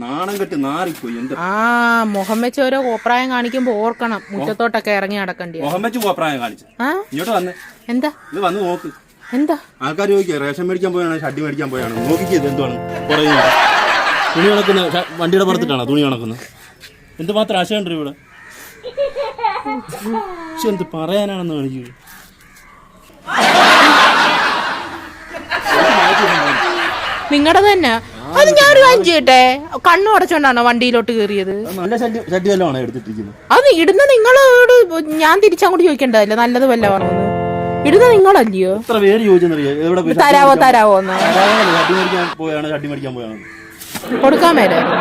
നാണം കെട്ട് നാറിപ്പോയി. മുഖം വെച്ച് ഓരോ കോപ്രായം കാണിക്കുമ്പോ ഓർക്കണം, മുറ്റത്തോട്ടൊക്കെ ഇറങ്ങി നടക്കണ്ടി. മുഖം വെച്ച് കോപ്രായം കാണിച്ചു. ഇങ്ങോട്ട് വന്ന് എന്താ ഇത് വന്ന് നോക്ക്. എന്താ ആൾക്കാർ ചോദിക്കുക റേഷൻ മേടിക്കാൻ പോയാണ് ഷഡ്ഡി മേടിക്കാൻ പോയാണ്. നോക്കിക്കത് എന്തുവാണ് പറയുന്നത്. തുണി കണക്കുന്ന വണ്ടിയുടെ പുറത്തിട്ടാണോ തുണി കണക്കുന്നത്? എന്തുമാത്രം ആശയുണ്ട് ഇവിടെ. പക്ഷെ എന്ത് പറയാനാണെന്ന് കാണിക്കൂ. നിങ്ങളുടെ തന്നെ അത് ഞാനൊരു കാര്യം ചെയ്യട്ടെ. കണ്ണു അടച്ചോണ്ടാണോ വണ്ടിയിലോട്ട് കയറിയത്? നല്ല ഷഡ്ഡിയല്ലോ എടുത്തിട്ടിരിക്കുന്നത്. അത് ഇടുന്ന നിങ്ങളോട് ഞാൻ തിരിച്ചങ്ങോട്ട് ചോദിക്കണ്ടല്ലോ നല്ലത് വല്ല പറഞ്ഞത്. ഇടുന്ന നിങ്ങളല്ലയോ? എത്ര പേര് ചോദിച്ചെന്നറിയോ തരാവോ ഷഡ്ഡി മേടിക്കാൻ പോയാണ് കൊടുക്കാൻ മേലായിരുന്നു.